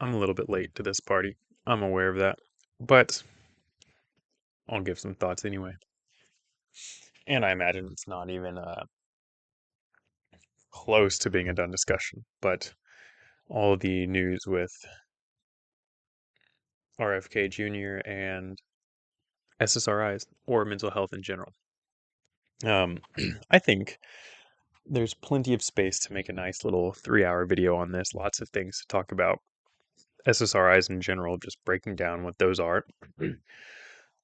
I'm a little bit late to this party. I'm aware of that. But I'll give some thoughts anyway. And I imagine it's not even close to being a done discussion. But all the news with RFK Jr. and SSRIs, or mental health in general. Um, I think there's plenty of space to make a nice little 3-hour video on this. Lots of things to talk about. SSRIs in general, just breaking down what those are.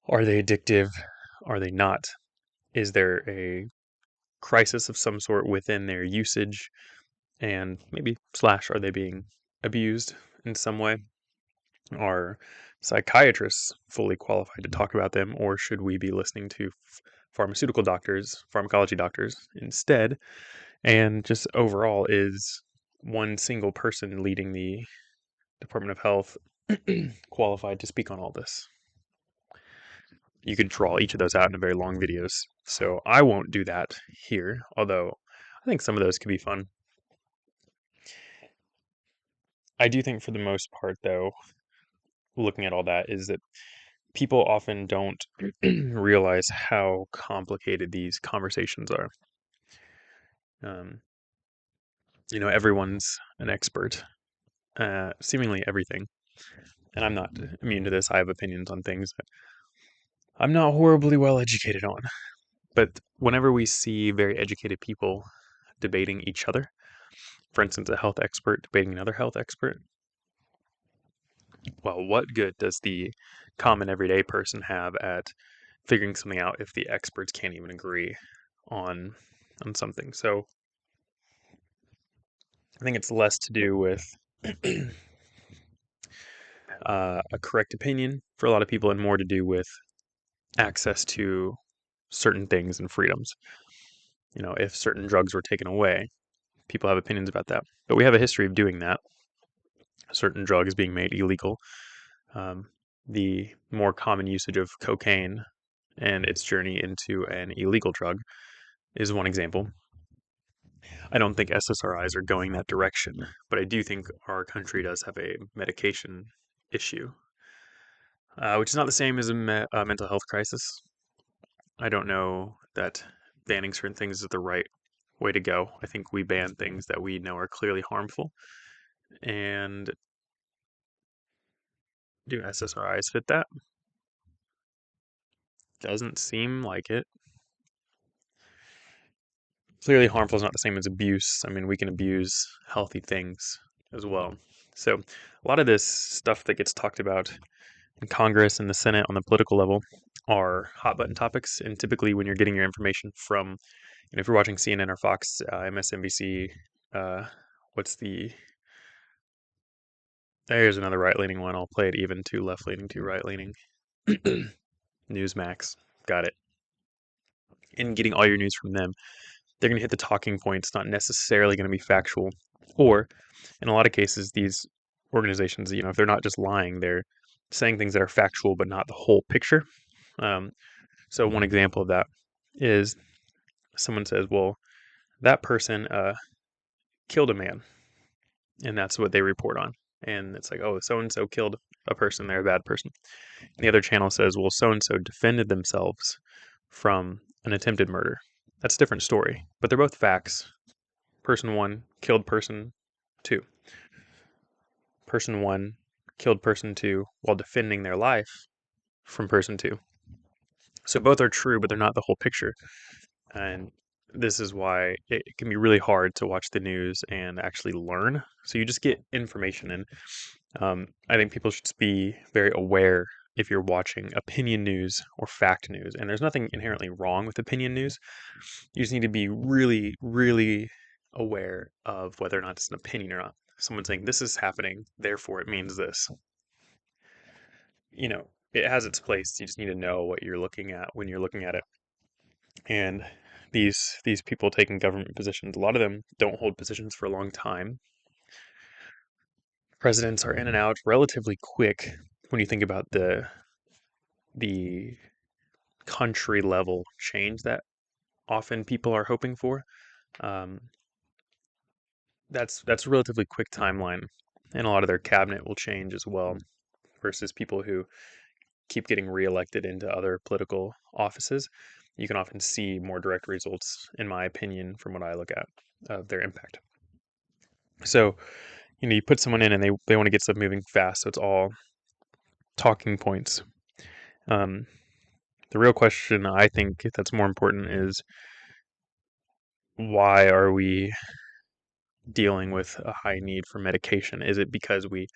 Are they addictive? Are they not? Is there a crisis of some sort within their usage? And maybe slash, are they being abused in some way? Are psychiatrists fully qualified to talk about them, or should we be listening to pharmaceutical doctors, pharmacology doctors instead? And just overall, is one single person leading the Department of Health qualified to speak on all this? You could draw each of those out in very long videos. So I won't do that here, although I think some of those could be fun. I do think for the most part, though, looking at all that, is that people often don't realize how complicated these conversations are. Um, everyone's an expert, seemingly everything. And I'm not immune to this. I have opinions on things that I'm not horribly well educated on. But whenever we see very educated people debating each other, for instance, a health expert debating another health expert, well, what good does the common everyday person have at figuring something out if the experts can't even agree on something? So I think it's less to do with a correct opinion for a lot of people and more to do with access to certain things and freedoms. If certain drugs were taken away, people have opinions about that. But we have a history of doing that. Certain drugs being made illegal. The more common usage of cocaine and its journey into an illegal drug is one example. I don't think SSRIs are going that direction, but I do think our country does have a medication issue, which is not the same as a mental health crisis. I don't know that banning certain things is the right way to go. I think we ban things that we know are clearly harmful. And do SSRIs fit that? Doesn't seem like it. Clearly, harmful is not the same as abuse. I mean, we can abuse healthy things as well. So, a lot of this stuff that gets talked about in Congress and the Senate on the political level are hot button topics. And typically, when you're getting your information from, if you're watching CNN or Fox, MSNBC, what's the there's another right-leaning one. I'll play it even, too left-leaning, too right-leaning. Newsmax. Got it. And getting all your news from them, they're going to hit the talking points, not necessarily going to be factual. Or, in a lot of cases, these organizations, if they're not just lying, they're saying things that are factual but not the whole picture. So one example of that is someone says, well, that person killed a man, and that's what they report on. And it's like, oh, so-and-so killed a person, they're a bad person. And the other channel says, well, so-and-so defended themselves from an attempted murder. That's a different story, but they're both facts. Person one killed person two. Person one killed person two while defending their life from person two. So both are true, but they're not the whole picture. And this is why it can be really hard to watch the news and actually learn. So you just get information. And I think people should be very aware if you're watching opinion news or fact news. And there's nothing inherently wrong with opinion news. You just need to be really, really aware of whether or not it's an opinion or not. Someone saying this is happening, therefore it means this. It has its place. You just need to know what you're looking at when you're looking at it. And these people taking government positions, a lot of them don't hold positions for a long time. Presidents are in and out relatively quick when you think about the country level change that often people are hoping for. Um, that's a relatively quick timeline. and a lot of their cabinet will change as well, versus people who keep getting reelected into other political offices. You can often see more direct results, in my opinion, from what I look at, of their impact. So, you put someone in and they want to get stuff moving fast, so it's all talking points. Um, the real question I think that's more important is, why are we dealing with a high need for medication? Is it because we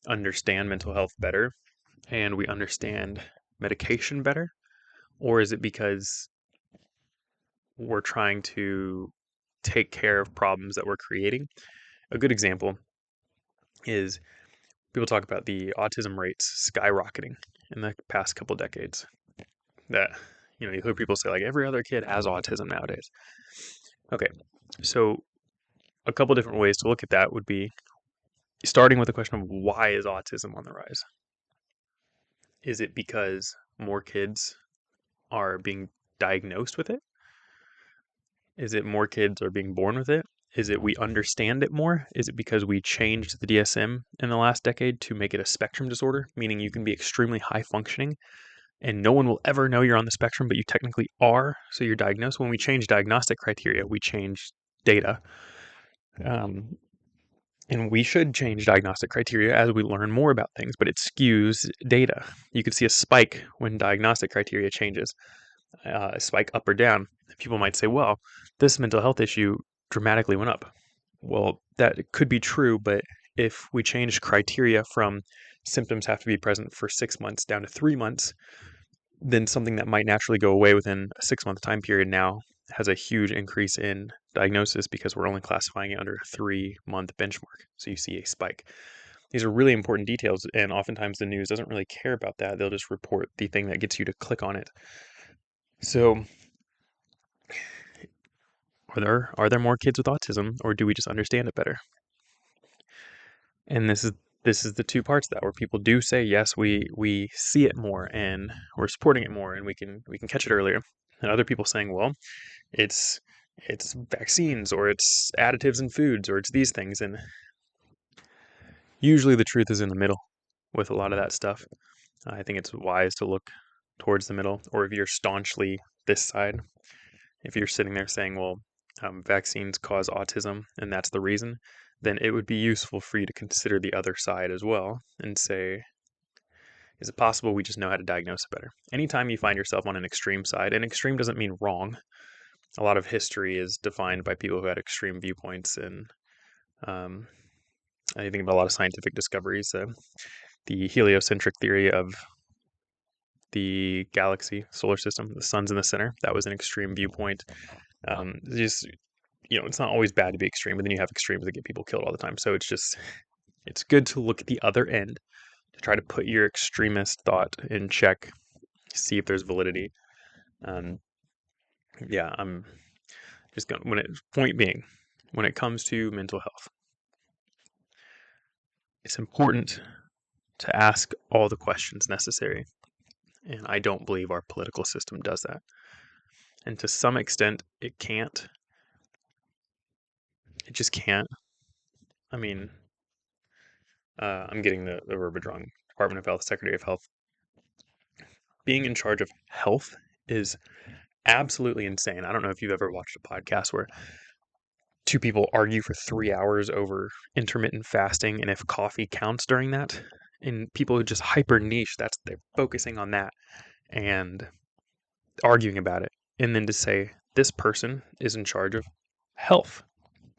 understand mental health better and we understand medication better? Or is it because we're trying to take care of problems that we're creating? A good example is, people talk about the autism rates skyrocketing in the past couple decades. That, you hear people say, like, every other kid has autism nowadays. Okay, so a couple different ways to look at that would be, starting with the question of, why is autism on the rise? Is it because more kids are being diagnosed with it? Is it more kids are being born with it? Is it we understand it more? Is it because we changed the DSM in the last decade to make it a spectrum disorder, meaning you can be extremely high functioning and no one will ever know you're on the spectrum, but you technically are, so you're diagnosed? When we change diagnostic criteria, we change data. And we should change diagnostic criteria as we learn more about things, but it skews data. You could see a spike when diagnostic criteria changes, a spike up or down. People might say, well, this mental health issue dramatically went up. Well, that could be true, but if we change criteria from symptoms have to be present for 6 months down to 3 months, then something that might naturally go away within a 6-month time period now has a huge increase in diagnosis because we're only classifying it under a 3-month benchmark. So you see a spike. These are really important details, and oftentimes the news doesn't really care about that. They'll just report the thing that gets you to click on it. So, are there more kids with autism, or do we just understand it better? And this is the two parts of that, where people do say, yes, we see it more and we're supporting it more, and we can catch it earlier. And other people saying, well, it's vaccines, or it's additives in foods, or it's these things. And usually the truth is in the middle with a lot of that stuff. I think it's wise to look towards the middle. Or if you're staunchly this side, if you're sitting there saying, well, vaccines cause autism and that's the reason, then it would be useful for you to consider the other side as well and say, is it possible we just know how to diagnose it better? Anytime you find yourself on an extreme side, and extreme doesn't mean wrong. A lot of history is defined by people who had extreme viewpoints, and um, I think about a lot of scientific discoveries. The heliocentric theory of the galaxy, solar system, the sun's in the center, that was an extreme viewpoint. Just, it's not always bad to be extreme, but then you have extremes that get people killed all the time. So it's good to look at the other end, to try to put your extremist thought in check, see if there's validity. Yeah, I'm just going. Point being, when it comes to mental health, it's important to ask all the questions necessary, and I don't believe our political system does that. And to some extent, it can't. It just can't. I mean, I'm getting the verbiage wrong. Department of Health, Secretary of Health. Being in charge of health is absolutely insane. I don't know if you've ever watched a podcast where two people argue for 3 hours over intermittent fasting and if coffee counts during that. And people who just hyper niche, they're focusing on that and arguing about it. And then to say this person is in charge of health,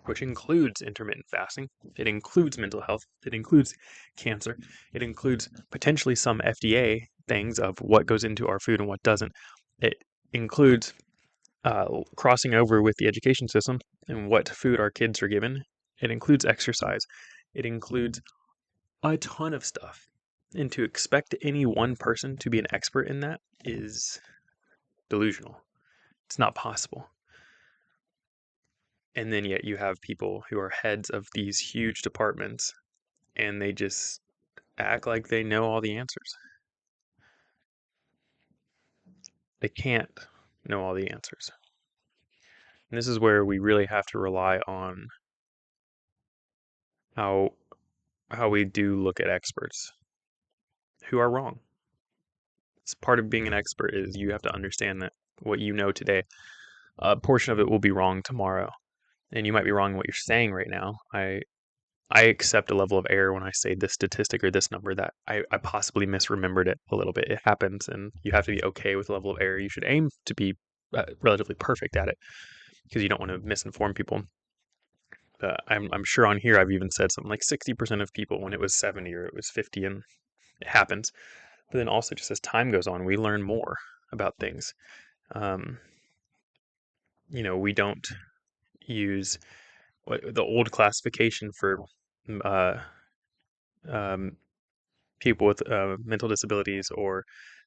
which includes intermittent fasting, it includes mental health, it includes cancer, it includes potentially some FDA things of what goes into our food and what doesn't. It includes crossing over with the education system and what food our kids are given. It includes exercise. It includes a ton of stuff. And to expect any one person to be an expert in that is delusional. It's not possible. And then yet you have people who are heads of these huge departments and they just act like they know all the answers. They can't know all the answers. And this is where we really have to rely on how how we do look at experts who are wrong. It's part of being an expert is you have to understand that what you know today, a portion of it will be wrong tomorrow, and you might be wrong in what you're saying right now. I accept a level of error when I say this statistic or this number that I possibly misremembered it a little bit. It happens, and you have to be okay with the level of error. You should aim to be relatively perfect at it because you don't want to misinform people. I'm sure on here I've even said something like 60% of people when it was 70 or it was 50, and it happens. But then also, just as time goes on, we learn more about things. Um, we don't use the old classification for uh, um, people with mental disabilities or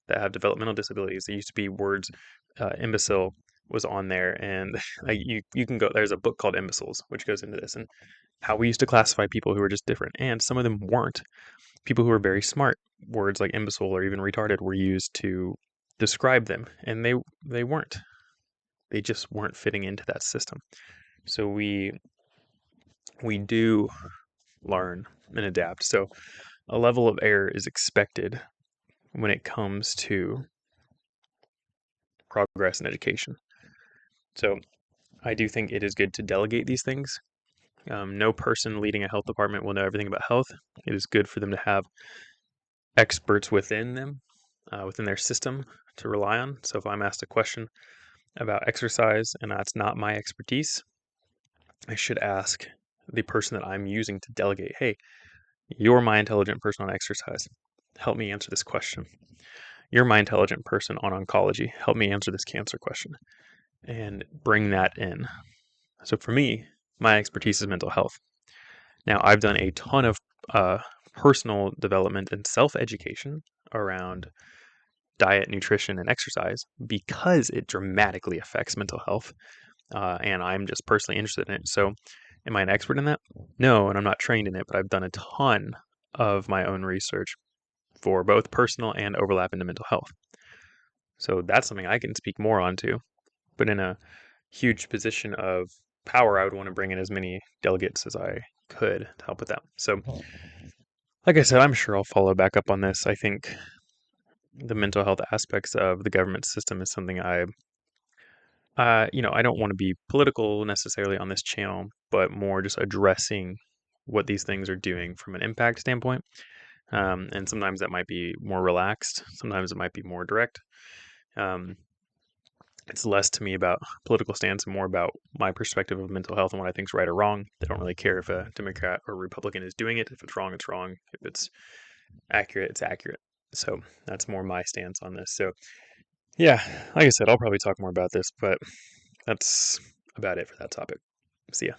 that have developmental disabilities. It used to be words. Imbecile was on there, and like you can go. There's a book called Imbeciles, which goes into this and how we used to classify people who were just different, and some of them weren't. People who were very smart, words like imbecile or even retarded were used to describe them, and they weren't. They just weren't fitting into that system. So we do learn and adapt. So a level of error is expected when it comes to progress in education. So I do think it is good to delegate these things. No person leading a health department will know everything about health. It is good for them to have experts within them, within their system to rely on. So if I'm asked a question about exercise and that's not my expertise, I should ask the person that I'm using to delegate, hey, you're my intelligent person on exercise. Help me answer this question. You're my intelligent person on oncology. Help me answer this cancer question and bring that in. So for me, my expertise is mental health. Now, I've done a ton of personal development and self education around diet, nutrition, and exercise because it dramatically affects mental health. And I'm just personally interested in it. So, am I an expert in that? No, and I'm not trained in it, but I've done a ton of my own research for both personal and overlap into mental health. So, that's something I can speak more onto. But in a huge position of power, I would want to bring in as many delegates as I could to help with that. So, like I said, I'm sure I'll follow back up on this. I think the mental health aspects of the government system is something I don't want to be political necessarily on this channel, but more just addressing what these things are doing from an impact standpoint. And sometimes that might be more relaxed, sometimes it might be more direct. Um, it's less to me about political stance and more about my perspective of mental health and what I think is right or wrong. They don't really care if a Democrat or Republican is doing it. If it's wrong, it's wrong. If it's accurate, it's accurate. So that's more my stance on this. So yeah, like I said, I'll probably talk more about this, but that's about it for that topic. See ya.